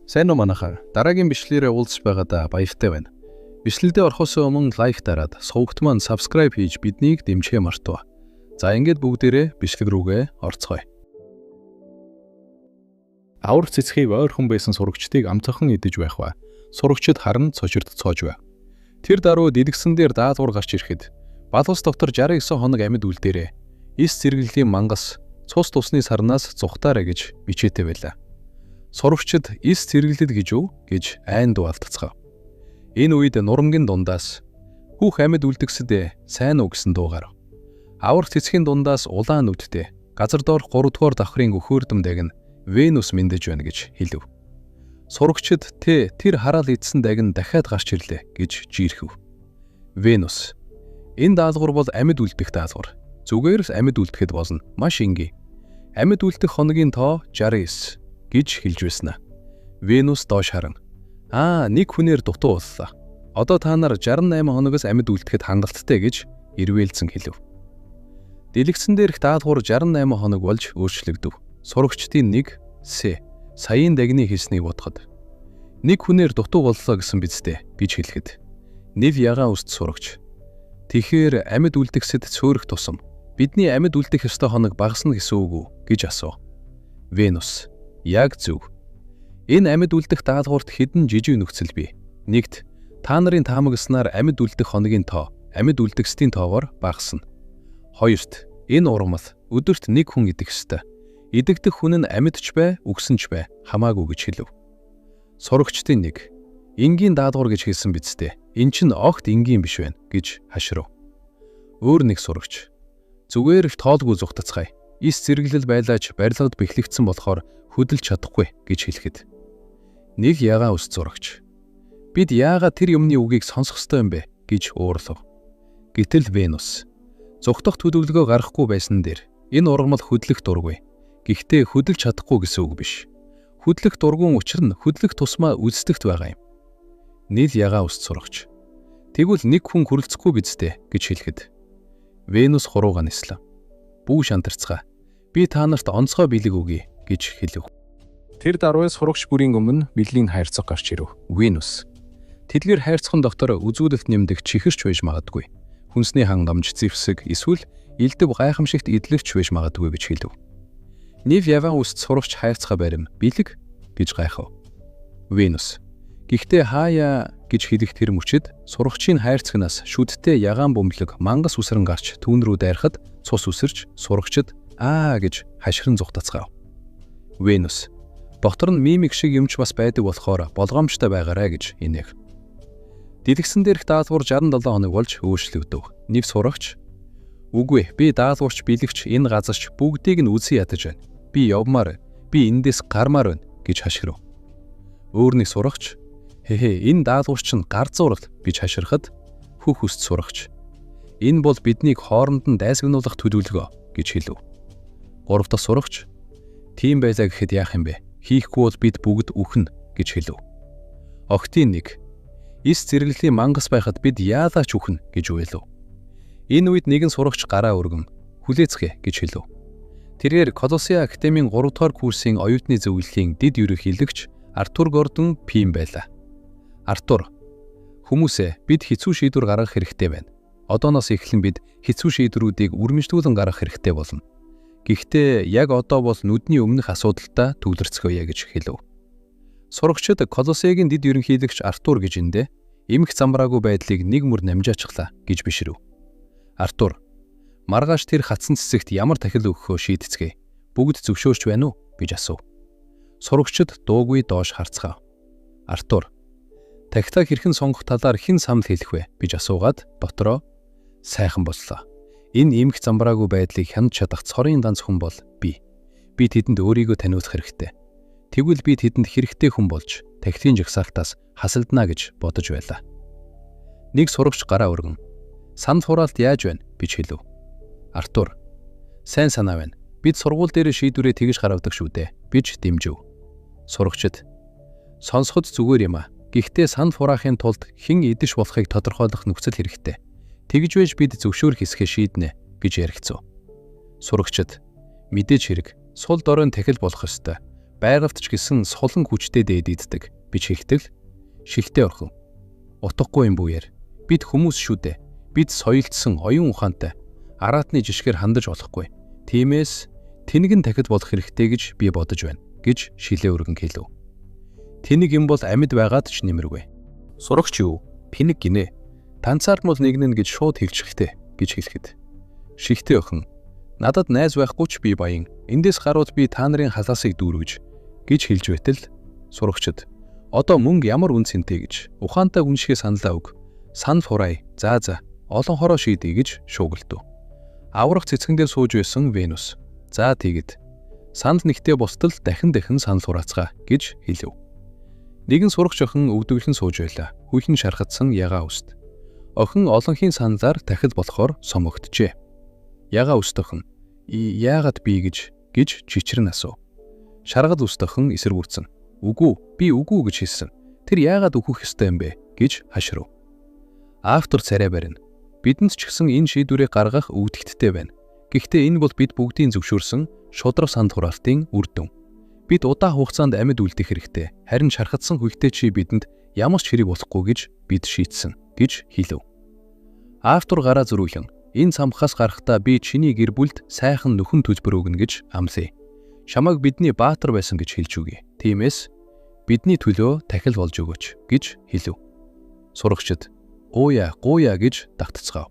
Сайн уу манайхаа. Дараагийн бичлэлээр уулзж байгаадаа баяртай байна. Бичлэлдээ орохоос өмнө лайк дараад, сувагт маань subscribe хийж биднийг дэмжихээ мартав. За ингээд бүгдээрээ бичлэг рүүгээ орцгоё. Аврах цэцгийг ойрхон байсан сурагчдыг амтхан идэж байх ба. Сурагчид харан цочирд цоож байв. Тэр даруй дэлгэсэн дээр даалгавар гарч ирэхэд балус доктор 69 хоног амьд үлдээрээ эс зэрэглэлийн мангас цус тусны сарнаас зүхтаарэ гэж бичээтэй байлаа. Сурагчид эс зэрэглэд гэж юу гэж айн дуу алдцгаав. Энэ үед нурамгийн дундаас хүүх амьд үлдгэсэд сайн уу гэсэн дуу гарав. Аврах цэцгийн дундаас улаан нүдтэй газар доорх 3 дугаар давхрын өхөөрдөм дагн Венус мэндэж байна гэж хэлв. Сурагчид тэр хараал идсэн дагн дахиад гарч ирлээ гэж жиирхэв. Венус: энэ даалгавар бол амьд үлдэх даалгавар. Зүгээр л амьд үлдэхэд болно. Маш энгийн. Амьд үлдэх хоногийн тоо 69 гэж хэлж байснаа. Венус доош харан: нэг хүнээр дутуу боллоо. Одоо та нар 68 хоногоос амьд үлдэхэд хангалттай гэж эрвээлзэн хэлв. Дэлгэцэн дээрх даалгавар 68 хоног болж өөрчлөгдөв. Сурагчдын нэг саяын дагны хэлснийг бодоход нэг хүнээр дутуу боллоо гэсэн бидтэй гэж хэлэхэд нив ягаан үст сурагч: тэгэхээр амьд үлдэхсэд цөөрөх тусам бидний амьд үлдэх ёстой хоног багасна гэсэн үг үү гэж асуув. Венус: яг зөв. Энэ амьд үлдэх даалгаварт хэдэн жижиг нөхцөл бий. Нэгт та нарын таамагласнаар амьд үлдэх хоногийн тоо амьд үлдэхсдийн тоогоор багасна. Хоёрт энэ ургамал өдөрт нэг хүн идэх ёстой. Идэгдэх хүн нь амьдч бай, үгсэн ч бай, хамаагүй гэж хэлв. Сурагчдын нэг: энгийн даалгавар гэж хэлсэн бидтэй. Эн чинь огт энгийн биш байна гэж хашрав. Өөр нэг сурагч: зүгээр л тоолгүй зүхтацгаая. Эс зэрэглэл байлаач барилгад бэхлэгдсэн болохоор хөдөлж чадахгүй гэж хэлэхэд нэг ягаан үс зурагч: бид яагаад тэр юмны үгийг сонсох ёстой юм бэ гэж уурлав. Гэтэл Венус: зүхтах төлөвлөгөө гаргахгүй байсан дээр энэ ургамал хөдлөх дургүй. Гэхдээ хөдөлж чадахгүй гэсэн үг биш. Хөдлөх дургуун учир нь хөдлөх тусмаа үлсдэгт байгаа юм. Нийл ягаан үс зурагч: тэгвэл нэг хүн хүрэлцэхгүй бидтэй гэж хэлэхэд Венус хурууга нислав. Бүү шантарцгаа. Би та нарт онцгой бэлэг өгье гэж хэлв. Тэр даруй сурагч бүрийн өмнө бэлгийн хайрцаг гарч ирв. Венус: тэдгээр хайрцагын доктор үзүүлэлт нэмдэг чихэрч байж магадгүй. Хүнсний хангамж, зэвсэг, эсвэл элдэв гайхамшигт эдлэгч байж магадгүй гэж хэлв. Нив яван үст сурагч хайрцага барим бэлэг гэж гайхав. Венус: гэхдээ хааяа гэж хэлэх тэр мөчид сурагчийн хайрцагнаас шүдтэй ягаан бөмбөлөг мангас үсрэн гарч түүн рүү дайрахад цус үсэрч сурагчид гэж хаширан зүхтацгаав. Венус: доктор нь мимик шиг юмч бас байдаг болохоор болгоомжтой байгаарай гэж инээх. Дэлгэсэн дээрх даалгавар 67 хоног болж өөрчлөгдөв. Нив сурагч: үгүй, би даалгаварч бэлэгч энэ газарч бүгдийг нь үзэн ядаж байна. Би явмаар, би эндээс гармаар байна гэж хашгирав. Өөр нэг сурагч: энэ даалгаварч нь гар зурал гэж хаширахад хөх үст сурагч: энэ бол биднийг хооронд нь дайсагнуулах төлөвлөгөө гэж хэлв. Гурав дахь сурагч: тийм байлаа гэхэд яах юм бэ? Хийхгүй бол бид бүгд үхнэ гэж хэлв. Охтын нэг: эс зэрэглэлийн мангас байхад бид яалаач үхнэ гэж уйлав. Энэ үед нэгэн сурагч гараа өргөн хүлээцгээ гэж хэлв. Тэрээр Колосеа академийн 3 дугаар курсын оюутны зөвлөлийн дэд ерөнхийлөгч Артур Гордон Пим байлаа. Артур: хүмүүсээ бид хэцүү шийдвэр гаргах хэрэгтэй байна. Одооноос эхлэн бид хэцүү шийдвэрүүдийг үрмэжлүүлэн гаргах хэрэгтэй болно. Гэхдээ яг одоо бол нүдний өмнөх асуудалтай төвлөрцгөөе гэж хэлв. Сурагчид Колосеагийн дэд ерөнхийлөгч Артур гэж эндээ эмх замбраагүй байдлыг нэг мөр намжаачихлаа гэж бишрэв. Артур: маргааш тэр хатсан цэцэгт ямар тахил өгөхөө шийдэцгээе. Бүгд зөвшөөрч байна уу гэж асуув. Сурагчид дуугүй доош харцгаав. Артур: тахилаа хэрхэн сонгох талаар хэн санал хэлэх вэ гэж асуугаад дотроо: сайхан боллоо. Энэ эмх замбраагүй байдлыг хянаж чадах цорын ганц хүн бол би. Би тэдэнд өөрийгөө таниулах хэрэгтэй. Тэгвэл би тэдэнд хэрэгтэй хүн болж тахилын жагсаалтаас хасалдана гэж бодож байлаа. Нэг сурагч гараа өргөн: санал хураалт яаж байна гэж хэлв. Артур: сайн санаа байна. Бид сургууль дээр шийдвэрээ тэгж гаргадаг шүү дээ. Бич дэмжив. Сурагчид: сонсоход зүгээр юм а. Гэхдээ санал хураахын тулд хэн идэж болохыг тодорхойлох нөхцөл хэрэгтэй. Тэгж байж бид зөвшөөрөх хэсгээ шийднэ гэж ярилцв. Сурагчид: мэдээж хэрэг, сул доройн тахил болох ёстой. Байгалт ч гэсэн солон хүчтэй дээдийддэг. Би чихтэл шигтэй орхон. Утгагүй юм бүүээр. Бид хүмүүс шүү дээ. Бид соёлдсон оюун ухаантай. Араатны жишгээр хандаж болохгүй. Тиймээс тэнэг нь дахид болох хэрэгтэй гэж би бодож байна гэж шилээ өргөн хэлв. Тэнэг юм бол амьд байгаад ч нэмэргүй. Сурагч юу? Пинэг гинэ. Танцаалмал нэгнэн гэж шууд хэлчихэлтэй гэж хэлэхэд. Шигтэй охин. Надад найз байхгүй ч би баян. Эндээс гарууд би та нарын халаасыг дүүргэж гэж хэлж байтал сурагчид одоо мөнгө ямар үн цэнтэй гэж ухаантай хүн шиг саналаа өг. Сан фурай. За олон хороо шийдэе гэж шуугилдв. Аврах цэцгэн дээр сууж байсан Венус. За тэгэд санал нэгтээ бостол дахин санал хураацгаа гэж хэлв. Нэгэн сурагч охин өвдөглөн сууж байлаа. Хүүхэн шархатсан ягаа үст. Охин олонхийн саналаар дахид болохоор сомогджээ. Ягаа үст охин. Яагаад би гэж чичрэн асуув. Шаргал үст охин эсэргүүцэн. Үгүй, би үгүй гэж хэлсэн. Тэр яагаад үхэх ёстой юм бэ гэж хашрав. Автор царай барина. Бидэнд ч гэсэн энэ шийдвэрийг гаргах үүдэгттэй байна. Гэхдээ энэ бол бид бүгдийн зөвшөөрсөн шудраг санал хураалтын үр дүн. Бид удаа хугацаанд амьд үлдэх хэрэгтэй. Харин шархатсан хүчтэй чи бидэнд ямар ч хэрэг болохгүй гэж бид шийдсэн гэж хэлв. Автор гараа зөрүүлэн энэ самхаас гарахдаа би чиний гэр бүлд сайхан нөхөн төлбөр өгнө гэж амлая. Чамайг бидний баатар байсан гэж хэлж үгүй. Тиймээс бидний төлөө тахил болж өгөөч гэж хэлв. Сурагчид ууя гууя гэж давтцгаав.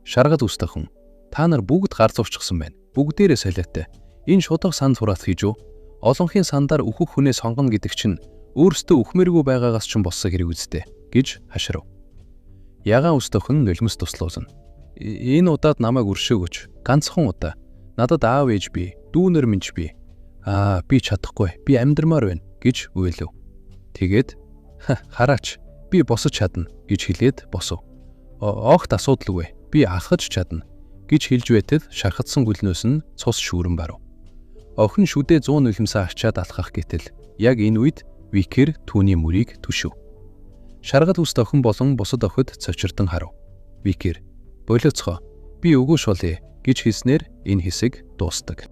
Шаргал үстхэн. Та нар бүгд гар зурчихсан байна. Бүгдээрээ солиотой. Энэ шудаг санал хураалт хийж үү? Олонхийн сандаар өөхөх хүнээ сонгоно гэдэг чинь өөрсдөө үхмээргүй байгаагаас ч болсон хэрэг үстэй гэж хашрав. Ягаан үстхэн нулимс туслуулна. Энэ удаад намайг өршөөгөөч. Ганцхан удаа. Надад аав ээж би, дүүнэр минь би. Би чадахгүй. Би амьдрмаар байна гэж уйлв. Тэгээд хараач. Би босож чадна гэж хэлээд босов. Огт асуудалгүй. Би алхаж чадна гэж хэлж байтал шархатсан гүлнөөс нь цус шүүрэн барав. Охин шүдээ 100 нулимсаа ачаад алхах гэтэл яг энэ үед Викер түүний мөрийг түшив. Шаргал үст охин болон бусад охид цочирдон харав. Викер болооцгоо би өгөө шулъя гэж хэлснээр энэ хэсэг дуустдаг.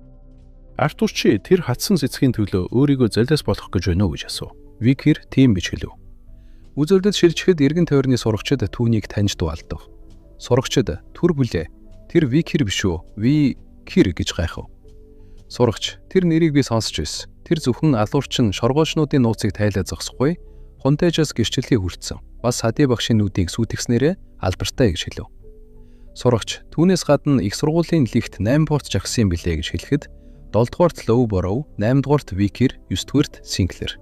Артур чи тэр хатсан цэцгийн төлөө өөрийгөө золиос болох гэж байна уу гэж асуув. Викер тийм биш хэлв. Үзүүлэлт шилжихэд эргэн тойрны сурагчид түүнийг таньж дуалдав. Сурагчид түр бүлээ. Тэр Викер биш үү? Викер гэж гайхав. Сурагч тэр нэрийг би сонсч байсан. Тэр зөвхөн алуурчин шоргоочнуудын нууцыг тайлаа зогсохгүй, хунтайжаас гэрчлэлийг хүртсэн. Бас Сади багшийн нүдийг сүйтгэснээрээ албартай гэж хэлв. Сурагч түүнээс гадна их сургуулийн лигт 8 порт жагсан юм билээ гэж хэлэхэд 7 дугаарт Лоу Боров, 8 дугаарт Викер, 9 дугаарт Синклер.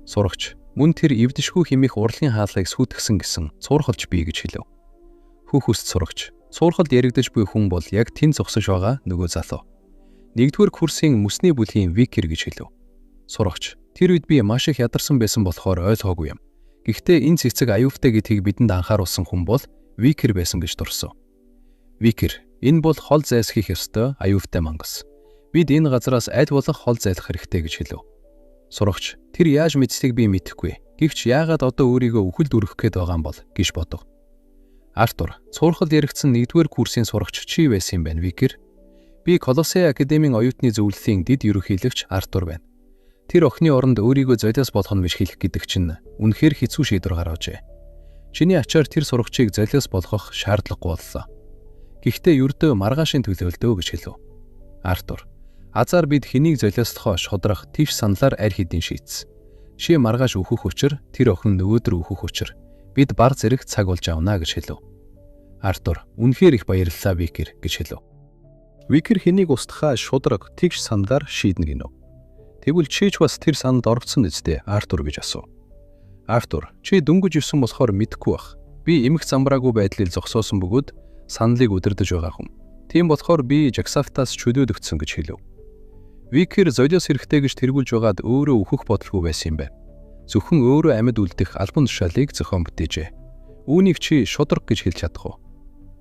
Сурагч мөн тэр эвдэшгүй хэмээх урлагийн хаалгыг сүйтгэсэн гэсэн цуурхалж бий гэж хэлв. Хүүхүст сурагч цуурхалд яригдаж буй хүн бол яг тэн зогсож байгаа нөгөө залуу. 1-р курсын мөсний бүлгийн Викер гэж хэлв. Сурагч тэр үед би маш их ядарсан байсан болохоор ойлгоогүй юм. Гэхдээ энэ цэцэг аюултай гэдгийг бидэнд анхааруулсан хүн бол Викер байсан гэж дурсав. Викер энэ бол хол зайлсхийх ёстой аюултай мангас. Бид энэ газараас аль болох хол зайлах хэрэгтэй гэж хэлв. Сурагч тэр яаж мэдсэйг би мэдэхгүй. Гэвч яагаад одоо өөрийгөө үхэлд өргөх гээд байгаа юм бол гэж бодов. Артур цуурхал яригдсан 1-р курсын сурагч чи байсан юм байна Викер. Би Колосей академийн оюутны зөвлөлийн дэд ерөнхийлөгч Артур байна. Тэр охины оронд өөрийгөө золиос болгох нь биш хэлэх гэдэг чинь үнэхээр хэцүү шийдвэр гаргажээ. Чиний ачаар тэр сурагчийг золиос болгох шаардлагагүй боллоо. Гэхдээ ердөө маргаашийн төлөөлдөө гэж хэлв. Артур азар бид хэнийг золиослохоо шудрах тийш саналаар арь хэдийн шийдсэн. Чи маргааш өөхөх учир тэр охин нөгөөдөр өөхөх учир бид бар зэрэг цаг болж авна гэж хэлв. Артур үнэхээр их баярлалаа Викер гэж хэлв. Викер хэнийг устгахаа шудраг тэгш саналаар шийднэ гинөө. Тэгвэл чи ч бас тэр саналд орогдсон үстэй Артур гэж асуув. Артур чи дөнгөж ивсэн болохоор мэдэхгүй бах. Би эмх замбраагүй байдлыг зогсоосон бөгөөд саналыг удирдах байгаа хүн. Тийм болохоор би Жагсафтаас чөлөөлөгдсөн гэж хэлв. Викер золиос хэрэгтэй гэж тэргүүлж байгаад өөрөө өөхөх бодолгүй байсан юм байна. Зөвхөн өөрөө амьд үлдэх албан тушаалыг зохион бүтээжээ. Үүнийг чи шудраг гэж хэлж чадах уу?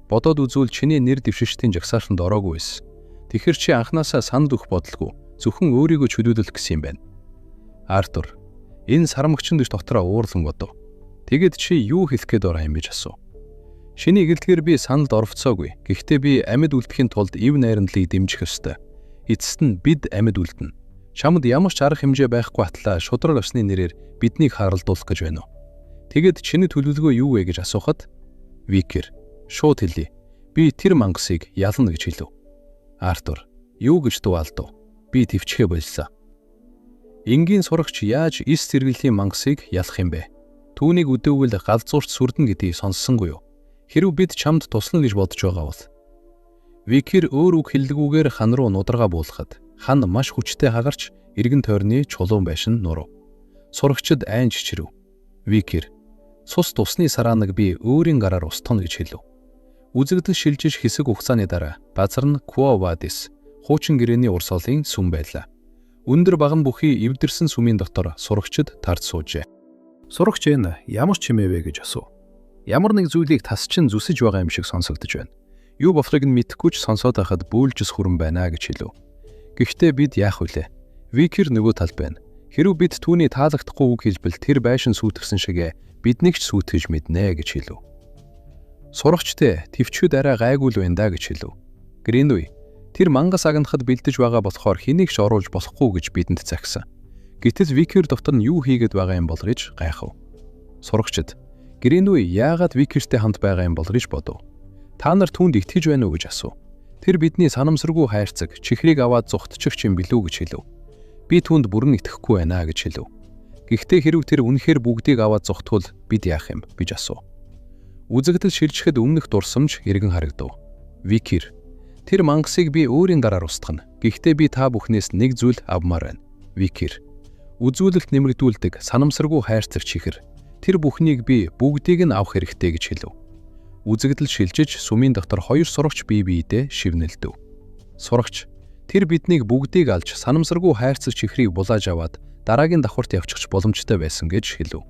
Бодоод үзвэл чиний нэр дэвшигчдийн жагсаалтанд ороогүй байсан. Тэгэхэр чи анханасаа санал өгөх бодолгүй зөвхөн өөрийгөө чөлөөлөх гэсэн юм байна. Артур энэ сармагчин дэш дотроо уурлан бодов. Тэгэд чи юу хэлэх гээд байгаа юм гэж асуув. Шиний гэлтгээр би саналд оролцоогүй. Гэхдээ би амьд үлдэхийн тулд ив найрамдлыг дэмжих ёстой. Эцэст нь бид амьд үлдэнэ. Чамд ямар ч арга хэмжээ байхгүй атлаа шудраг авсны нэрээр биднийг харалдуулах гэж байна уу? Тэгэд чиний төлөвлөгөө юу вэ гэж асуухад Викер шууд хэлье. Би тэр мангасыг ялна гэж хэлв. Артур юу гэж дуалдав? Би төвчхээ болсон. Энгийн сурагч яаж эс зэрэглэлийн мангасыг ялах юм бэ? Түүнийг өдөөвөл галзуурч сүрдэн гэдгийг сонссонгүй юу? Хэрв бид чамд туслана гэж бодож байгаа бол. Викер өөр үг хэллэгүүгээр хан руу нударгаа буулгахад хан маш хүчтэй хагарч эргэн тойрны чулуун байшин нурав. Сурагчид айн чичрэв. Викер цус тусны сарааныг би өөрийн гараар устгана гэж хэлв. Үзэгдэл шилжиж хэсэг хугацааны дараа базар нь Quo Vadis хуучин гэрээний урсгалын сүм байлаа. Өндөр баган бүхий эвдэрсэн сүмийн дотор сурагчид тард суужээ. Сурагч энэ ямар ч чимээвэ гэж асуув. Ямар нэг зүйлийг тасчин зүсэж байгаа юм шиг сонсогдож байна. Юу болохыг нь мэдэхгүй ч сонсоод байхад бөөлжс хүрэн байна гэж хэлв. Гэхдээ бид яах вүлээ? Викер нөгөө талд байна. Хэрв бид түүний таалагдахгүй үг хэлбэл тэр байшин сүйтгэсэн шигэ биднийг ч сүйтгэж мэднэ гэж хэлв. Сурагчтэй төвчүүд арай гайгүй л байна да гэж хэлв. Гринуй тэр мангас агнахад бэлдэж байгаа болохоор хэнийг ч оруулж болохгүй гэж бидэнд цагсан. Гэтэл Викер дотор нь юу хийгээд байгаа юм бол гэж гайхав. Сурагчид Гринуй яагаад Викертэй хамт байгаа юм бол гэж бодов. Та нар түүнд итгэж байна уу гэж асуув. Тэр бидний санамсаргүй хайрцаг чихрийг аваад зүхтчих юм билүү гэж хэлв. Би түүнд бүрэн итгэхгүй байна гэж хэлв. Гэхдээ хэрв тэр үнэхээр бүгдийг аваад зүхтвол бид яах юм гэж асуув. Үзэгдэл шилжихэд өмнөх дурсамж эргэн харагдав. Викер тэр мангасыг би өөрийн гараар устгана. Гэхдээ би та бүхнээс нэг зүйл авмаар байна. Викер үзүүлэлт нэмэгдүүлдэг санамсаргүй хайрцаг чихэр. Тэр бүхнийг би бүгдийг нь авах хэрэгтэй гэж хэлв. Үзэгдэл шилжиж сүмийн дотор хоёр сурагч бие биедээ шивнэлдэв. Сурагч тэр биднийг бүгдийг алж санамсаргүй хайрцаг чихрийг булааж аваад дараагийн давхарт явчих боломжтой байсан гэж хэлв.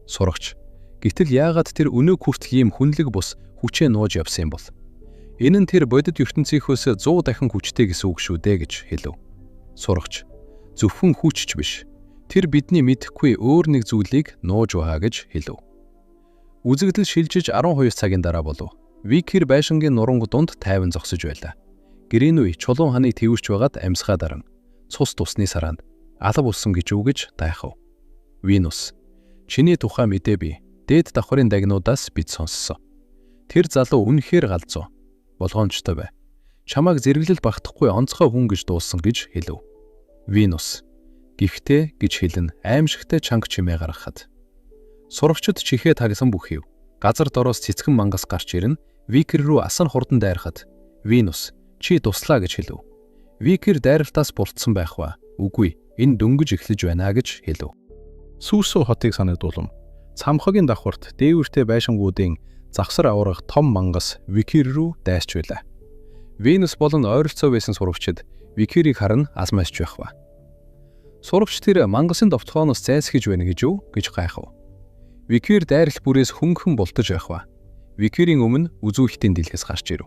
Сурагч гэтэл яагаад тэр өнөө хүртэл ийм хүнлэг бус хүчээ нууж явсан юм бол? Энэ нь тэр бодит ертөнцийнхөөс 100 дахин хүчтэй гэсэн үг шүү дээ гэж хэлв. Сурагч зөвхөн хүчч биш. Тэр бидний мэдэхгүй өөр нэг зүйлийг нууж байгаа гэж хэлв. Үзэгдэл шилжиж 12 цагийн дараа болов. Викер байшингийн нуранг дунд тайван зогсож байлаа. Гринуй чулуун ханыг тэвэрч байгаад амьсгаа даран цус тусны сараанд алав болсон гэж үгэж дайхав. Винус чиний тухай мэдээ би дээд давхрын дагнуудаас бид сонссон. Тэр залуу үнэхээр галзуу болгоомжтой бай. Чамайг зэрэглэл багтахгүй онцгой хүн гэж дуулсан гэж хэлв. Винус гихтээ гэж хэлэн аимшигтай чанга чимээ гаргахад сурагчид чихээ тагсан бүхийв. Газар дороос цэцгэн мангас гарч ирэн Викер рүү асан хурдан дайрахад Винус чи туслаа гэж хэлв. Викер дайралтаас бултсан байх ба. Үгүй, энэ дөнгөж эхлэж байна гэж хэлв. Сүүсүү хотыг санагдуулам. Цамхагийн давхарт дээвэртэй байшингуудын загсар аврах том мангас Викер рүү дайсч байлаа. Винус болон ойролцоо байсан сурагчид Викерийг харан асмаасч байх ба. Сурагч тэр мангасын довтгооноос зайлсхийж байна гэж юу гэж гайхав. Викер дайралт бүрээс хөнгөн бултаж байх ба. Викерийн өмнө үзүүлэлтийн дэлгэс гарч ирв.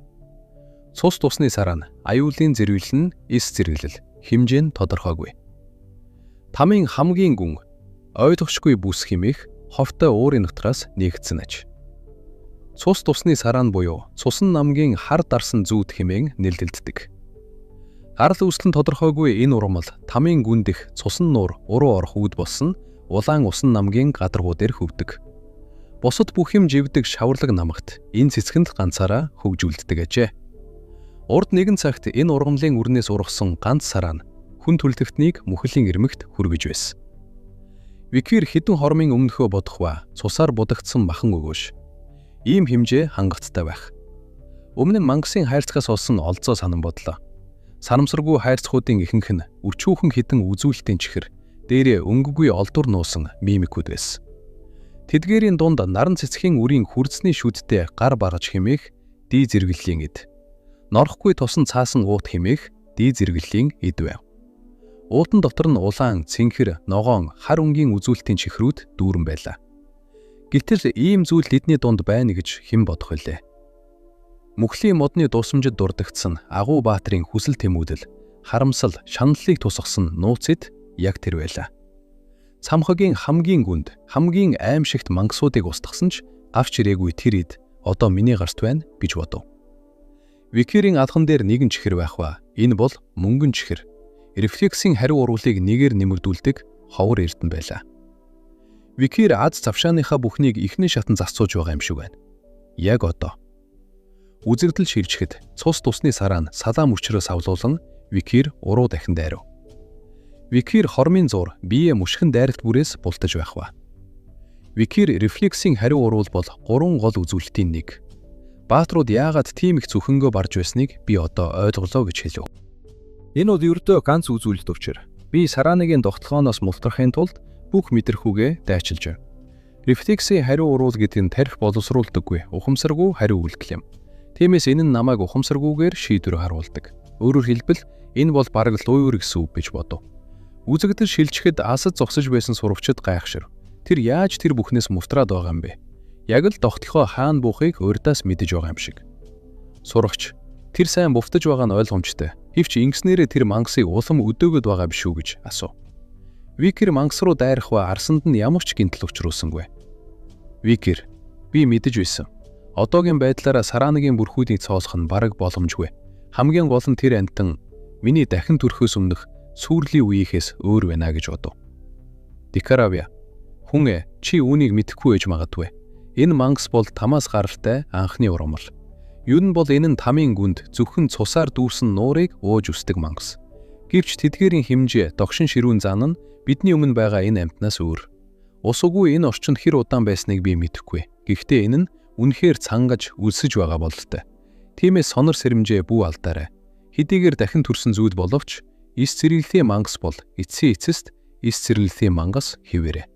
Цус тусны сараа нь аюулын зэрвэл нь эс зэрэглэл хэмжээ нь тодорхойгүй. Тамийн хамгийн гүн ойлгохшгүй бүс хэмээх ховтой уурын нутраас нэгдсэн аж. Цус тусны сараа нь буюу цусан намгийн хар дарсан зүүд хэмээн нэрлэгддэг. Гарал үүсэл нь тодорхойгүй энэ ургамал тамийн гүндэх цусан нуур уруу орох үд болсон улаан усан намгийн гадаргуу дээр хөвдөг. Бусад бүх юм живдэг шаварлаг намагт энэ цэцгэнд ганцаараа хөгжүүлддэг ажээ. Урд нэгэн цагт энэ ургамлын үрнээс ургасан ганц сараа нь хүн төлөвтнийг мөхлийн ирмэгт хүргэж байсан. Викер хэдэн хормын өмнөхөө бодох ба цусаар будагдсан махан өгөөш. Ийм хэмжээ хангалттай байх. Өмнө нь мангасын хайрцагаас олсон олзоо санан бодлоо. Санамсаргүй хайрцагуудын ихэнх нь өчүүхэн хитэн үзүүлэлтийн чихэр дээрээ өнгөгүй олдур нуусан мимикүүд байсан. Тэдгээрийн дунд наран цэцгийн үрийн хүрдсний шүдтэй гар багаж хэмээх дий зэрэглэлийн эд. Норхгүй тусан цаасан уут хэмээх дий зэрэглэлийн эд байв. Уутан дотор нь улаан, цэнхэр, ногоон, хар өнгийн үзүүлэлтийн чихрүүд дүүрэн байлаа. Гэтэл ийм зүйл эдний дунд байна гэж хэн бодох вүлээ? Мөхлийн модны дусамжид дурддагдсан агуу баатрын хүсэл тэмүүдэл, харамсал, шаналлыг тусгасан нууц эд яг тэр байлаа. Цамхагийн хамгийн гүнд, хамгийн аимшигт мангасуудыг устгасан ч авч ирээгүй тэр эд одоо миний гарт байна гэж бодов. Викерийн алхан дээр нэгэн чихэр байх ба энэ бол мөнгөн чихэр. рефлексийн хариу урвалыг нэгээр нэмэгдүүлдэг ховор эрдэнэ байлаа. Викир аз завшааныхаа бүхнийг эхний шатанд засцууж байгаа юм шиг байна. Яг одоо. Үзэгдэл шилжихэд цус тусны сараа нь салаам өчрөөс авлуулан Викир уруу дахин дайрав. Викир хормын зур биеэ мушгин дайралт бүрээс бултаж байх ба. Викир рефлексийн хариу урвал бол 3 гол үзүүлэлтийн нэг. Баатрууд яагаад тийм их зөвхөнгөө барж байсныг би одоо ойлголоо гэж хэлв. Энэ бол ердөө ганц үзүүлэлт учир. Би сарааныгийн тогтолгооноос мултрахын тулд бүх мэдрэхүүгээ дайчилж байна. Рефлексийн хариу урвал гэдэг нь тарих боловсруулдаггүй, ухамсаргүй хариу үйлдэл юм. Тиймээс энэ нь намайг ухамсаргүйгээр шийдвэр харуулдаг. Өөрөөр хэлбэл энэ бол бараг луур гэсэн үг гэж бодов. Үзэгдэл шилжихэд асад зогсож байсан сурагчид гайхшир. Тэр яаж тэр бүхнээс мултраад байгаа юм бэ? Яг л тогтолгоо хаана буухыг урьдаас мэдэж байгаа юм шиг. Сурагч, тэр сайн буфтаж байгаа нь ойлгомжтой. Хивч ингэснээрээ тэр мангасыг улам өдөөгöd байгаа биш үү гэж асуув. Викир мангас руу дайрах ба арсанд нь ямар ч гинтэл учруулсангүй. Викир, би мэдэж байсан. Одоогийн байдлаараа сарааныгийн бүрхүүдийг цоолох нь бараг боломжгүй. Хамгийн гол нь тэр амтан миний дахин төрөхөөс өмнөх сүрлийн үеийнхээс өөр байна гэж бодов. Дикаравя, хүн чи үүнийг мэдэхгүй байж магадгүй. Энэ мангас бол тамаас гаралтай анхны ургамал. Юу нь бол энэ нь тамийн гүнд зөвхөн цусаар дүүрсэн нуурыг ууж үсдэг мангас. Гэвч тэдгээрийн хэмжээ, догшин ширүүн зан нь бидний өмнө байгаа энэ амьтнаас өөр. Ус угүй энэ орчинд хэр удаан байсныг би мэдэхгүй. Гэхдээ энэ нь үнэхээр цангаж үлсэж байгаа бололтой. Тиймээс сонор сэрэмжээ бүү алдаарай. Хэдийгээр дахин төрсөн зүйл боловч эс цэрэглэлийн мангас бол эцсийн эцэст эс цэрэглэлийн мангас хэвээрээ.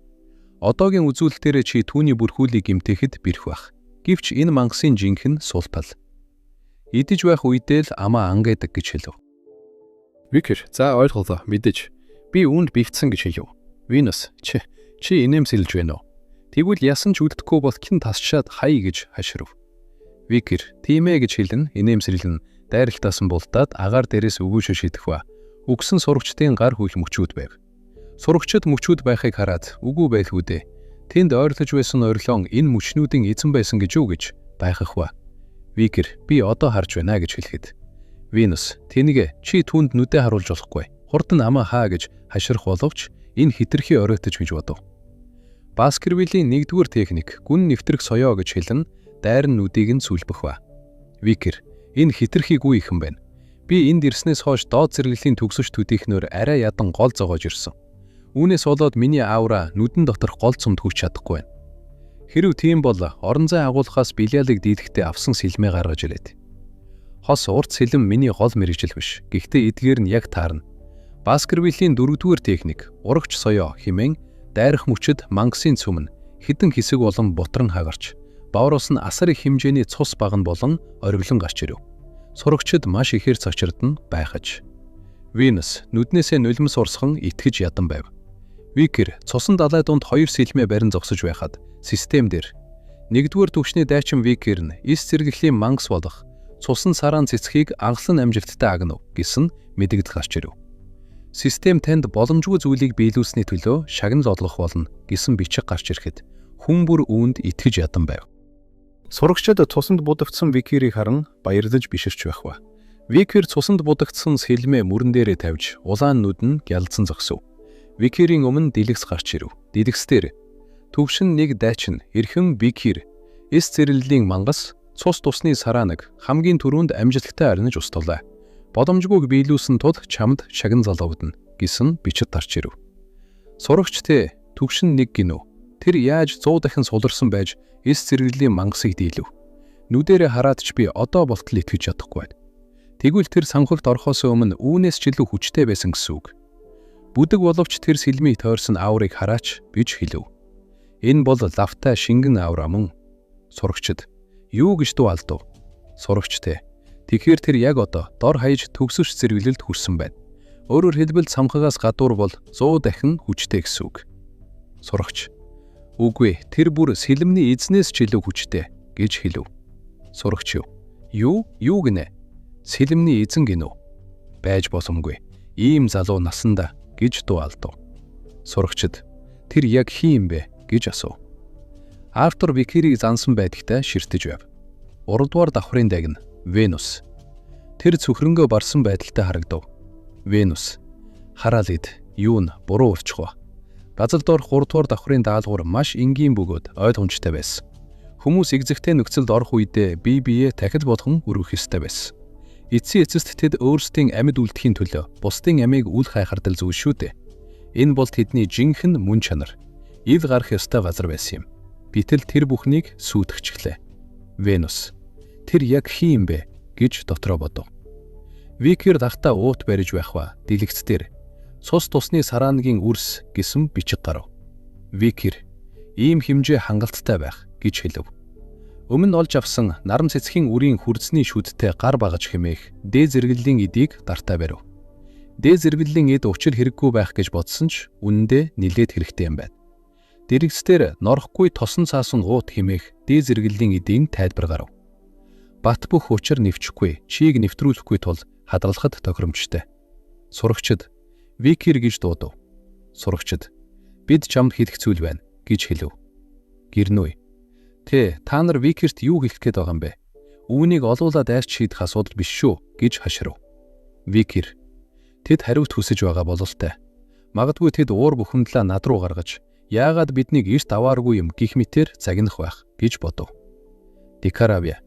Одоогийн үзүүлэлтээр чи түүний бүрхүүлийг гэмтэхэд бэрх байх. Гэвч энэ мангасын жинхэнэ султал. Идэж байх үедээ л амаа ангаадаг гэж хэлв. Викир, за ойлголоо, мэдэж. Би үүнд бивцсэн гэж хэлв. Винус, чи инээмсэлж байна уу? Тэгвэл ясан ч үлдэхгүй бол хэн тасчаад хай гэж хаширв. Викир, тийм ээ гэж хэлэн инээмсэрлэн дайралтаасан булдаад агаар дээрээс өгөөшөө шидэх ба. Үгсэн сурагчдын гар хөл мөчүүд байв. Сурагчид мөчүүд байхыг хараад үгүй байлгүй дээ. Тэнд ойрлож байсан орилон энэ мөчнүүдийн эзэн байсан гэж юу гэж байхах ба. Викир, би одоо харж байна гэж хэлэхэд. Винус, тэнийгэ чи түүнд нүдэ харуулж болохгүй. Хурдан амаа хаа гэж хаширах боловч энэ хитрхи оройтож гэж бодов. Баскервиллийн 1-р техник гүн нэвтрэх соёо гэж хэлэн дайрн нүдийг нь сүлбэх ба. Викир, энэ хитрхигүй ихэн байна. Би энд ирснээс хойш доод зэрэглэлийн төгсөж төдийхнөр арай ядан гол зогоож ирсэн. Үүнээс болоод миний аавра нүдэн доторх гол цомд хүрч чадахгүй байна. Хэрв тийм бол орон зай агуулгаас билялыг дийлэхдээ авсан сэлмээ гаргаж ирээд. Хос урт сэлэм миний гол мэргэжил биш. Гэхдээ эдгээр нь яг таарна. Баскервиллийн 4-р техник урагч соёо хэмээн дайрах мөчөд мангасын цөмн хідэн хэсэг болон бутран хагарч бавраас нь асар их хэмжээний цус баган болон ориглон гарч ирэв. Сурагчид маш ихээр цочирдон байхаж. Винус нүднээсээ нулимс урсхан итгэж ядан байв. Викир цусан далай дунд 2 сэлмээ барин зогсож байхад систем дээр 1-р түвшний дайчин Викир нь эс зэрэглэлийн мангас болох цусан сараан цэцгийг анхлан амжилттай агнав гэсэн мэдэгдэл гарч ирэв. Систем танд боломжгүй зүйлийг биелүүлсний төлөө шагнал олгох болно гэсэн бичиг гарч ирэхэд хүн бүр үүнд итгэж ядан байв. Сурагчид цусанд будагдсан Викирийг харан баярлаж биширч байх ба. Викир цусанд будагдсан сэлмээ мөрөн дээрээ тавьж улаан нүд нь гялдсан зогсов. Викирийн өмнө дэлгэц гарч ирэв. Дэлгэцээр төвшин нэг дайчин эрхэм Викир эс цэрэглэлийн мангас цус тусны сараанаг хамгийн түрүүнд амжилттай арниж устгавлаа. Боломжгүйг биелүүлсэн тул чамд шагнал залгавдана гэсэн бичиг тарч ирэв. Сурагчтэй төвшин нэг гинөө. Тэр яаж 100 дахин суларсан байж эс цэрэглэлийн мангасыг дийлв. Нүдэрээ хараад ч би одоо болтол итгэж чадахгүй байна. Тэгвэл тэр санхугт орохоос өмнө үүнээс ч илүү хүчтэй байсан гэсэн үг. Бүдэг боловч тэр сэлмийг тойрсон ааврыг хараач бич хэлв. Энэ бол лавтай шингэн аавра мөн. Сурагчид юу гэж дуу алдав? Сурагчтэй. Тэгэхээр тэр яг одоо дор хаяж төгсөж зэрэглэлд хүрсэн байна. Өөрөөр хэлбэл самхагаас гадуур бол 100 дахин хүчтэй гэсэн үг. Сурагч. Үгүй, тэр бүр сэлмний эзнээс ч илүү хүчтэй гэж хэлв. Сурагч юу гинэ? Сэлмний эзэн гинөө. Байж боломгүй. Ийм залуу насанда гэж дуу алдав. Сурагчид тэр яг хин юм бэ гэж асуув. Артур Викирийг зансан байдагтаа ширтэж байв. 3-р давхрын дагна Венус. Тэр цөхрөнгөө барсан байдалтай харагдав. Венус. Хараал эд, юу нь буруу болчих вэ? Газар доорх 3 дугаар давхрын даалгавар маш энгийн бөгөөд ойлгомжтой байсан. Хүмүүс экзэгтэй нөхцөлд орох үедээ бие биеэ дахид болгон өргөх ёстой байсан. Эцсийн эцэст тэд өөрсдийн амьд үлдэхийн төлөө бусдын амийг үл хайхардал зүйл шүү дээ. Энэ бол тэдний жинхэнэ мөн чанар. Ил гарах ёстой газар байсан юм. Битэл тэр бүхнийг сүйтгэжглээ. Венус. Тэр яг хин юм бэ гэж дотроо бодов. Викер дахта уут барьж байх ба дэлгэцээр цус тусны сарааныгийн үрс гэсэн бичиг гарав. Викер ийм хэмжээ хангалттай байх гэж хэлв. Өмнө олж авсан наран цэцгийн үрийн хүрдсний шүдтэй гар багаж хэмээх дээд зэрэглэлийн эдийг дартаа барив. Дээд зэрэглэлийн эд учир хэрэггүй байх гэж бодсон ч үнэндээ нилээд хэрэгтэй юм байна. Дэрэгцээр норохгүй тосон цаасан уут хэмээх дээд зэрэглэлийн эдийн тайлбар гарав. Бат бүх учир нэвчихгүй, чийг нэвтрүүлэхгүй тул хадгалахад тохиромжтой. Сурагчид Викер гэж дуудав. Сурагчид бид чамд хэлэх зүйл байна гэж хэлв. Гэрнүй. Та нар Викерт юу хэлэх гээд байгаа юм бэ? Үүнийг олуулаад айрч шийдэх асуудал биш шүү гэж хаширв. Викер. Тэд хариут хүсэж байгаа бололтой. Магадгүй тэд уур бухимдлаа над руу гаргаж яагаад биднийг эрт авааргүй юм гих мэтэр загнах байх гэж бодов. Дикаравя.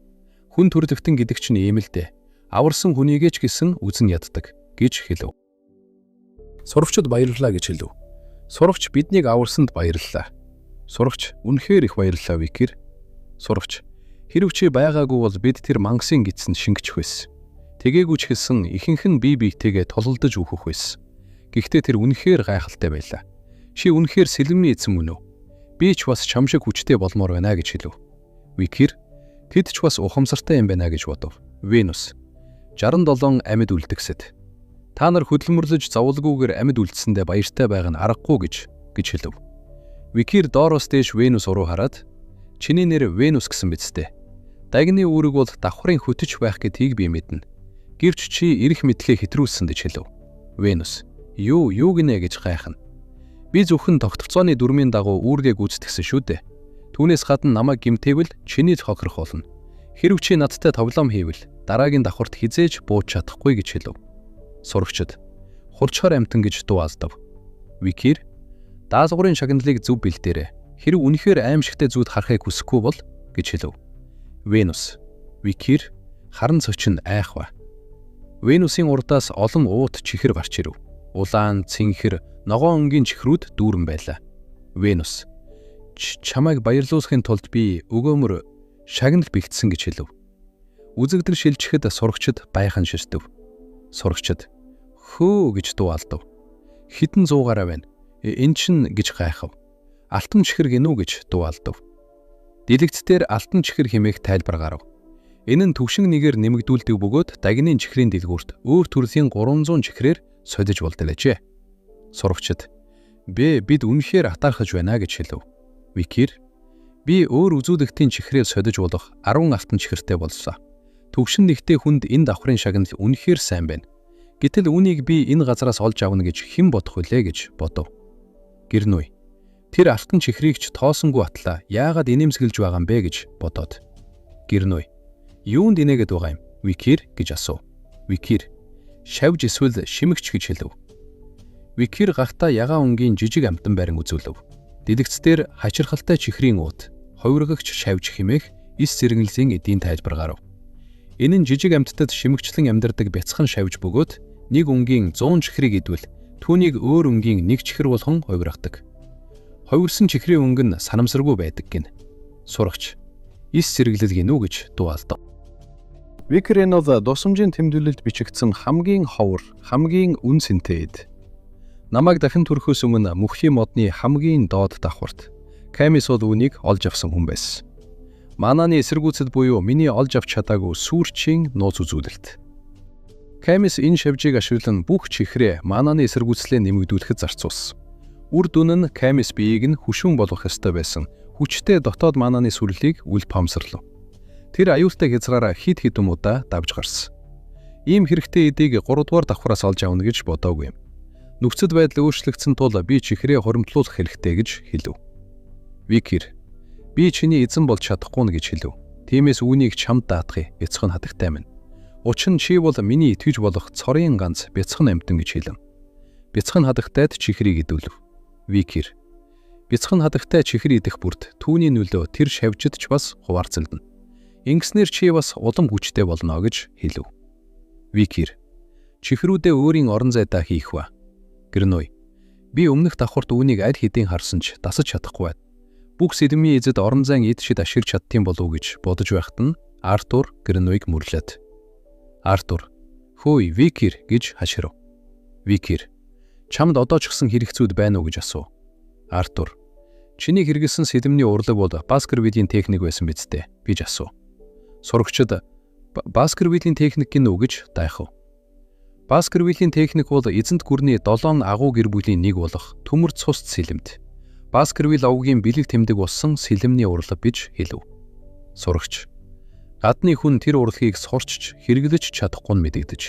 Хүн төрлөختөн гэдэг чинь ийм л дээ. Аварсан хүнийгээ ч гэсэн үзэн яддаг гэж хэлв. Сурагчид баярлалаа гэж хэлв. Сурагч биднийг аварсанд баярлалаа. Сурагч үнэхээр их баярлалаа Викер. Сурагч хэрв чи байгаагүй бол бид тэр мангасын гидсэн шингэж байсан. Тэгээгүй ч гэсэн ихэнх нь бие биетэйгээ тулалдаж үхэх байсан. Гэхдээ тэр үнэхээр гайхалтай байлаа. Чи үнэхээр сэлэмний эзэн мөн үү? Би ч бас чам шиг хүчтэй болмоор байна гэж хэлв. Викер тэд ч бас ухамсартай юм байна гэж бодов. Венус 67 амьд үлдгэсэд. Та нар хөдөлмөрлөж зовлгүйгээр амьд үлдсэндээ баяртай байх нь аргагүй гэж хэлв. Викер доороос дээш Венус руу хараад чиний нэр Венус гэсэн бидтэй. Дагны үүрэг бол давхрын хөтөч байх гэдгийг би мэднэ. Гэвч чи эрх мэдлээ хэтрүүлсэн гэж хэлв. Венус юу гинэ гэж гайхна. Би зөвхөн тогтолцооны дүрмийн дагуу үүргээ гүйцэтгсэн шүү дээ. Түүнээс гадна намайг гимтээвэл чиний хохирох болно. Хэрв чи надтай тоглоом хийвэл дараагийн давхарт хизээж бууж чадахгүй гэж хэлв. Сурагчид хурцхаар амтан гэж дуу алдав. Викер даалгаврын шагналыг зөв бэлдээрэй. Хэрв үнэхээр аимшигтай зүйд харахыг хүсэхгүй бол гэж хэлв. Венус Викер харан цочин айх ба. Венусын урдаас олон уут чихэр гарч ирв. Улаан, цэнхэр, ногоон өнгийн чихрүүд дүүрэн байлаа. Венус чамайг баярлуулахын тулд би өгөөмөр шагнал бэлдсэн гэж хэлв. Үзэгдэр шилжихэд сурагчид байхан ширтэв. Сурагчид хөө гэж дуу алдав. Хитэн 100-аараа байна. Эн чин гэж гайхав. Алтан чихэр гинүү гэж дуу алдав. Дэлгэцээр алтан чихэр хэмээх тайлбар гарав. Энэ нь төвшин нэгээр нэмэгдүүлдэг бөгөөд дагны чихрийн дэлгүүрт өөр төрлийн 300 чихрээр содиж болдолжээ. Сурагчид бид үнэхээр атаархаж байна гэж хэлв. Викер би өөр үзүүлэгтийн чихрээр содиж болох 10 алтан чихэртэй болсон. Төвшин нэгтэй хүнд энэ давхрын шагнал үнэхээр сайн байна. Гэтэл үүнийг би энэ газараас олж авна гэж хэн бодох вүлээ гэж бодов. Гэрнүй тэр алтан чихрийг ч тоосонгүй атлаа яагаад инээмсэглэж байгаа юм бэ гэж бодоод. Гэрнүй юунд инээгээд байгаа юм? Викер гэж асуув. Викер шавж эсвэл шимэгч гэж хэлв. Викер гахта ягаан өнгийн жижиг амтан байран үзүүлв. Дэлгэцээр хачирхалтай чихрийн уут, ховиргогч шавж хэмээх эс зэрэглэлийн эдийн тайлбар гарав. Энэ нь жижиг амьтдад шимэгчлэн амьдардаг бяцхан шавж бөгөөд нэг өнгийн 100 чихрийг идвэл түүнийг өөр өнгийн нэг чихэр болгон ховиргадаг. Ховирсан чихрийн өнгө нь санамсаргүй байдаг гин. Сурагч эс зэрэглэл гинүү гэж дуу алдав. Викеренов дусамжийн тэмдэглэлд бичигдсэн хамгийн ховор, хамгийн үн цэнтэй эд. Намайг дахин төрөхөөс өмнө мөнхийн модны хамгийн доод давхарт Камис бол үүнийг олж авсан хүн байсан. Манааны эсэргүүцэд буюу миний олж авч чадаагүй сүүрчийн нууц үзүүлэлт. Камис энэ шавжийг ашиглан бүх чихрээ манааны эсэргүүцлээ нэмэгдүүлэхэд зарцуулсан. Үр дүн нь Камис биеийг нь хүшүүн болгох ёстой байсан хүчтэй дотоод манааны сүрлийг үл памсарлав. Тэр аюултай хязгаараа хид удаа давж гарсан. Ийм хэрэгтэй эдийг 3 дугаар давхраас олж авна гэж бодоогүй юм. Нөхцөл байдал өөрчлөгдсөн тул би чихрээ хоримтлуулах хэрэгтэй гэж хэлв. Викер би чиний эзэн болж чадахгүй нь гэж хэлв. Тиймээс үүнийг чамд даатгая. Бяцхан хатагтай минь. Учир нь чи бол миний итгэж болох цорын ганц бяцхан амьтан гэж хэлв. Бяцхан хадагтайд чихрийг идүүлв. Викир. Бяцхан хадагтай чихэр идэх бүрд түүний нөлөө тэр шавжид ч бас хуваарцалдана. Ингэснээр чи бас улам хүчтэй болно гэж хэлв. Викир. Чихрүүдээ өөрийн орон зайдаа хийх ба. Гэрной. Би өмнөх давхарт үүнийг аль хэдийн харсан ч дасаж чадахгүй байна. Бүх сэлмийн эзэд орон зайн эд шид ашиглаж чаддсан болов уу гэж бодож байхад нь Артур Гэрнойг мөрлөөд. Артур. Хөөе, Викир гэж хаширв. Викир. Чамд одоо ч гэсэн хэрэгцүүд байна уу гэж асуув. Артур. Чиний хэрэгэлсэн сэлмний урлаг бол Баскервиллийн техник байсан биз дээ гэж асуув. Сурагчид Баскервиллийн техник гинэ үү гэж дайхав. Баскервиллийн техник бол эзэнт гүрний 7 агуу гэр бүлийн нэг болох төмөр цус сэлэмт. Баскервил овгийн бэлэг тэмдэг болсон сэлэмний урлаг гэж хэлв. Сурагч. Гадны хүн тэр урлагийг сурчж хэрэглэж чадахгүй нь мэдэгдэж.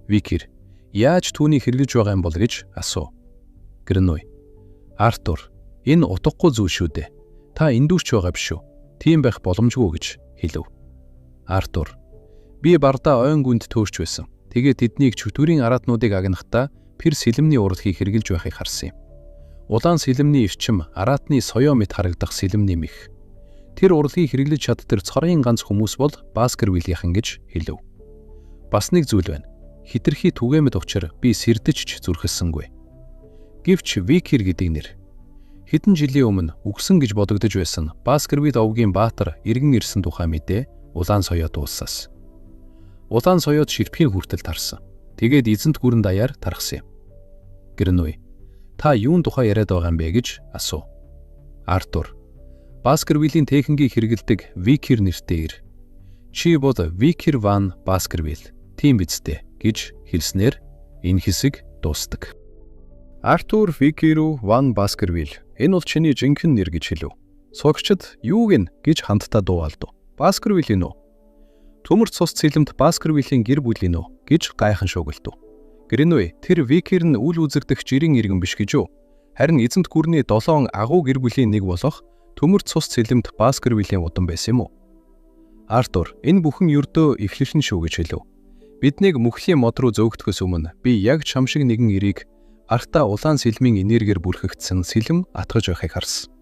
Викир. Яаж түүнийг хэрэглэж байгаа юм бол гэж асуув. Гэрной. Артур. Энэ утгагүй зүйл шүү дээ. Та эндүүрч байгаа биш үү? Тийм байх боломжгүй гэж хэлв. Артур. Би бардаа ойн гүнд төөрч байсан. Тэгээд тэднийг чөтгөрийн араатнуудыг агнахдаа пэр сэлэмний урлагийг хэрэглэж байхыг харсан юм. Улаан сэлэмний эрчим араатны соёо мэт харагдах сэлэмний мэх. Тэр урлагийг хэрэглэж чаддаг цорын ганц хүмүүс бол Баскервилийнхан гэж хэлв. Бас нэг зүйл байна. Хитрхи түгээмэд учраа би сэрдэж ч зүрхэссэнгүй. Гэвч Викир гэдэг нэр хэдэн жилийн өмнө үгсэн гэж бодогдож байсан Баскервил овгийн баатар иргэн ирсэн тухай мэдээ улаан соёо дууссаас. Улаан соёод ширпхийн хүртэл тарсан. Тэгээд эзэнт гүрэн даяар тархсан юм. Гэрной. Та юун тухай яриад байгаа юм бэ гэж асуув. Артур. Баскервиллийн техникийг хэрэгэлдэг Викир нэртэй ир. Чи бол Викир ван Баскервил. Тийм биз дээ гэж хэлснээр энэ хэсэг дуусдаг. Артур Викир ван Баскервил. Энэ бол чиний жинхэнэ нэр гэж хэлв. Сурагчид юуг нь гэж хамтдаа дуугаалдав. Баскервилийн үү? Төмөр цус цэлэмт Баскервилийн гэр бүлийн үү гэж гайхан шуугилдав. Гэрной, тэр Викир нь үл үзэгдэх жирийн иргэн биш гэж юу? Харин эзэнт гүрний 7 агуу гэр бүлийн нэг болох төмөр цус цэлэмт Баскервилийн удан байсан юм уу? Артур, энэ бүхэн ердөө эхлэлэн шүү гэж хэлв. Биднийг мөхлийн мод руу зөөгдөхөөс өмнө би яг чам шиг нэгэн ирийг артаа улаан сэлмийн энергиэр бүрхэгдсэн сэлэм атгаж байхыг харсан.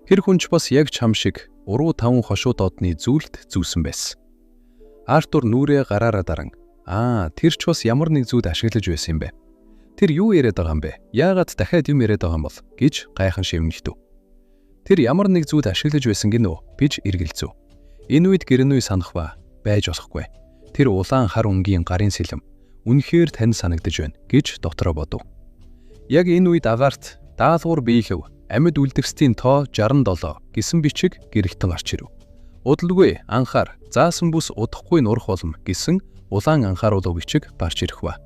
Тэр хүнч бас яг чам шиг уруу таван хошуу додны зүйлд зүүсэн байсан. Артур нүрээ гараараа даран. Тэр ч бас ямар нэг зүйлд ашиглаж байсан юм бэ? Тэр юу яриад байгаа юм бэ? Яагаад дахиад юм яриад байгаа юм бол гэж гайхан шивнэлдэв. Тэр ямар нэг зүйлд ашиглаж байсан гинөө гэж эргэлзэв. Энэ үед Гэрной санах байж болохгүй. Тэр улаан хар өнгийн гарын сэлэм үнэхээр тань санагдаж байна гэж дотроо бодов. Яг энэ үед агаарт даалгавар биелэв. Амьд үлдгэсдийн тоо 67 гэсэн бичиг гэрэлтэн гарч ирэв. Удалгүй анхаар заасан бүс удахгүй нурах болом гэсэн улаан анхааруулга бичиг гарч ирэх ба.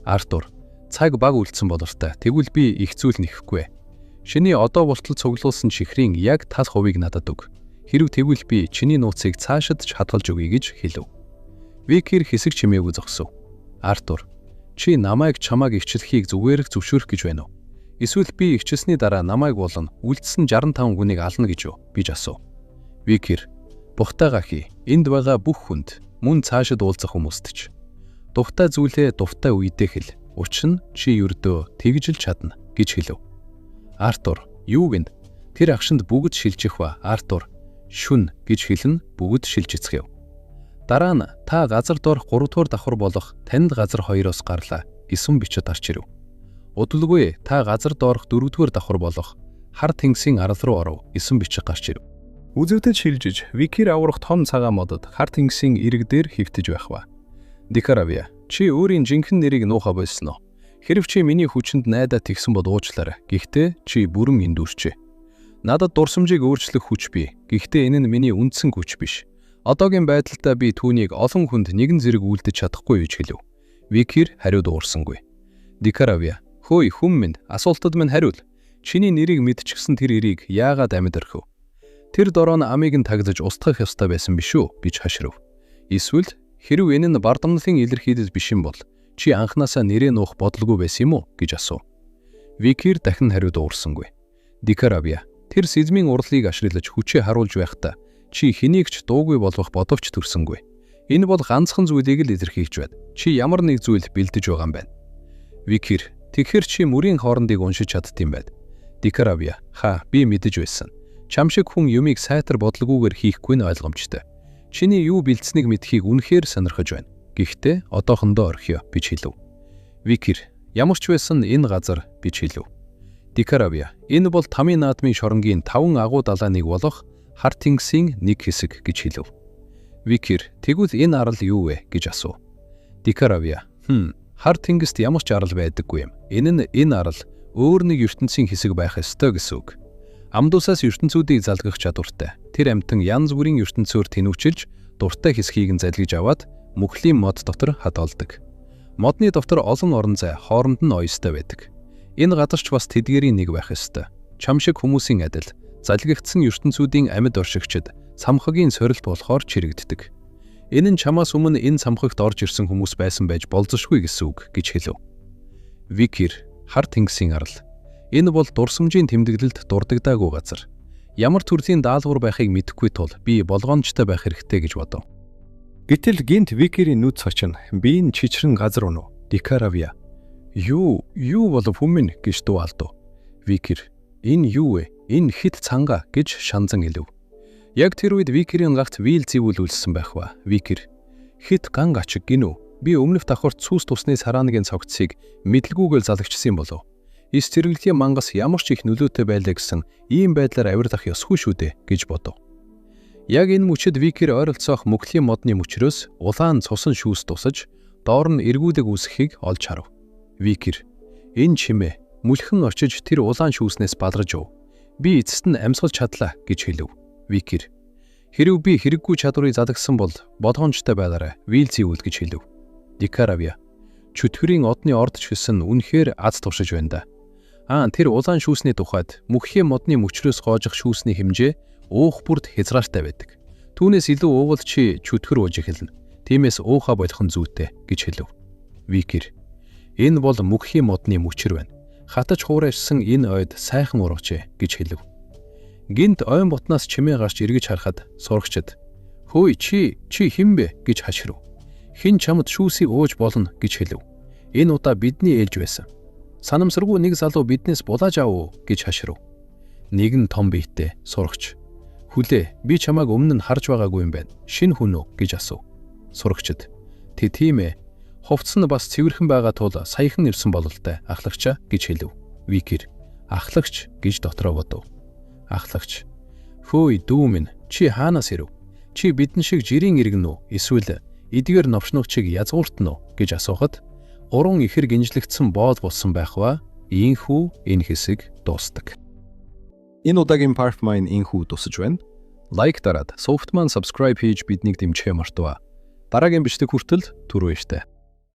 Артур, цаг баг үлдсэн болортой. Тэгвэл би их зүйл нэхэхгүй. Шиний одоо болтол цуглуулсан чихрийн яг тал хувийг надад өг. Хэрв тэгвэл би чиний нууцыг цаашид ч хадгалж өгье гэж хэлв. Викир хэсэг чимээгүй зогсов. Артур, чи намайг чамааг ичилхийг зүгээр зөвшөөрөх гэж байна уу? Эсвэл би ичилсний дараа намайг болон үлдсэн 65 хүнийг ална гэж юу? Биж асуув. Викир, бухтайгаа хий. Энд байгаа бүх хүнд мөн цаашид уулзах хүмүүст ч. Духтай зүйлээ дуртай үедээ хэл. Учир нь чи ердөө тэгжил чадна гэж хэлв. Артур, юу гэнэ? Тэр агшинд бүгд шилжих ба. Артур, шүн гэж хэлэн бүгд шилжицгээв. Дараа нь та газар доорх 3 дугаар давхар болох танд газар 2-оос гарлаа гэсэн бичид гарч ирэв. Удалгүй та газар доорх 4 дугаар давхар болох хар тэнгисийн арал руу оров гэсэн бичиг гарч ирэв. Үзэгдэл шилжиж Викир аврах том цагаан модод хар тэнгисийн ирэг дээр хөвтөж байх ба. Дикаравия, чи өөрийн жинхэнэ нэрийг нуухаа болсон уу? Хэрв чи миний хүчинд найдаа тэгсэн бол уучлаарай. Гэхдээ чи бүрэн эндүрчээ. Надад дурсамжийг өөрчлөх хүч бий. Гэхдээ энэ нь миний үндсэн хүч биш. Одоогийн байдалдаа би түүнийг олон хүнд нэгэн зэрэг үлдэж чадахгүй гэж хэлв. Викир хариу дуурсангүй. Дикаравия, хөөе хүн минь, асуултад минь хариул. Чиний нэрийг мэдчихсэн тэр ирийг яагаад амьд орхив? Тэр дороо нь амийг нь тагзаж устгах ёстой байсан биш үү? Бич хаширв. Эсвэл хэрв энэ нь бардамналын илэрхийлэл биш юм бол чи анханасаа нэрээ нуух бодлого байсан юм уу гэж асуув. Викир дахин хариу дуурсангүй. Дикаравия, тэр сэлмийн урлагийг ашиглаж хүчээ харуулж байхдаа чи хэнийг ч дуугүй болгох бодовч төрсөнгүй. Энэ бол ганцхан зүйлийг л илэрхийлж байна. Чи ямар нэг зүйл бэлдэж байгаа юм байна. Викир, Тэгэхээр чи мөрийн хоорондыг уншиж чаддсан байд. Дикаравья, би мэдэж байсан. Чам шиг хүн юмыг сайтар бодлогоогоор хийхгүй нь ойлгомжтой. Чиний юу бэлдсэнийг мэдхийг үнэхээр сонирхож байна. Гэхдээ одоохондоо орхиё гэж хэлв. Викир, ямар ч байсан энэ газар гэж хэлв. Дикаравья, энэ бол Тамийн наадмын шоронгийн 5 агуу далайныг болох Хартингсийн нэг хэсэг гэж хэлв. Викир, тэгвэл энэ арал юу вэ гэж асуув. Дикаравья, Хартингст ямар ч арал байдаггүй юм. Энэ арал өөр нэг ертөнцийн хэсэг байх ёстой гэсэн үг. Амдуусаас ертөнцүүдийг залгах чадвартай. Тэр амьтан янз бүрийн ертөнцөөр тэнүүчилж, дуртай хэсгийг нь залгиж аваад мөхлийн мод дотор хадгалдаг. Модны дотор олон орон зай, хооронд нь оёстой байдаг. Энэ газарч бас тэдгээрийн нэг байх ёстой. Чам шиг хүмүүсийн адил, залгигдсан ертөнцүүдийн амьд оршигчид самхагийн сорилт болохоор чирэгддэг. Энэ нь чамаас өмнө энэ самхагт орж ирсэн хүмүүс байсан байж болзошгүй гэсэн үг гэж хэлв. Викир, Хартингсийн арал. Энэ бол дурсамжийн тэмдэглэлд дурддагдаагүй газар. Ямар төрлийн даалгавар байхыг мэдэхгүй тул би болгоомжтой байх хэрэгтэй гэж бодов. Гэтэл гинт Викирийн нүд цочин биеийн чичрэн газар унав. Дикаравья, юу болов хүмүн гэж дуу алдав. Викир, энэ юу вэ? Энэ хит цанга гэж шанзан хэлв. Яг тэр үед Викирийн гагт вийл зэвүүлүүлсэн байх ба. Викир, хит ганг ачиг гинүү. Би өмнөх давхарт цүүс тусны сарааныгийн цогцсыг мэдлгүүгээр залагчсан болов. Эс цэргэлтийн мангас ямар ч их нөлөөтэй байлаа гэсэн ийм байдлаар авирлах ёсгүй шүү дээ гэж бодов. Яг энэ мөчөд Викир ойролцоох мөхлийн модны мөчрөөс улаан цусан шүүс тусаж доор нь эргүүлэг үүсэхийг олж харав. Викир, энэ чимээ мүлхэн очиж тэр улаан шүүснээс баларж өв. Би эцэст нь амьсгалж чадлаа гэж хэлв. Викир, хэрв би хэрэггүй чадварыг задагсан бол болгоомжтой байлаарай. Вийл зэвүүл гэж хэлв. Дикаравья, чөтгөрийн одны ордч гэсэн үнэхээр аз туршиж байна да. Тэр улаан шүүсний тухайд мөххийн модны мөчрөөс гоожих шүүсний хэмжээ уух бүрд хязгаартай байдаг. Түүнээс илүү уувал чи чөтгөр ууж эхэлнэ. Тиймээс уухаа болох нь зүйтэй гэж хэлв. Викир, энэ бол мөххийн модны мөчр байна. Хатаж хуурайшсан энэ ойд сайхан ургажээ гэж хэлв. Гинт ойн ботнаас чимээ гарч эргэж харахад сурагчид, "Хөөе чи хэн бэ?" гэж хашгирв. "Хэн чамд шүүсийг ууж болно" гэж хэлв. "Энэ удаа бидний ээлж байсан. Санамсаргүй нэг залуу биднээс булааж аав" гэж хашгирв. Нэгэн том биетэй сурагч, "Хүлээ, би чамайг өмнө нь харж байгаагүй юм байна. Шинэ хүн үү?" гэж асуув. Сурагчид, Тийм ээ. Хувцс нь бас цэвэрхэн байгаа тул саяхан ирсэн бололтой ахлагчаа" гэж хэлв. Викир, "Ахлагч" гэж дотроо бодов. Ахлагч, "Хөөе дүү минь, чи хаанаас ирэв? Чи бидэн шиг жирийн иргэн үү? Эсвэл эдгээр новшног чиг язгуурт нь үү?" гэж асуухад уран ихэр гинжлэгдсэн боол болсон байх ба ийхүү энэ хэсэг дуустдаг. Энэ удаагийн Parfmine ийхүү дуусаж байна. Лайк дараад, Softman subscribe хийж биднийг дэмжихээ мартаваа. Дараагийн бичлэг хүртэл түр баяртай.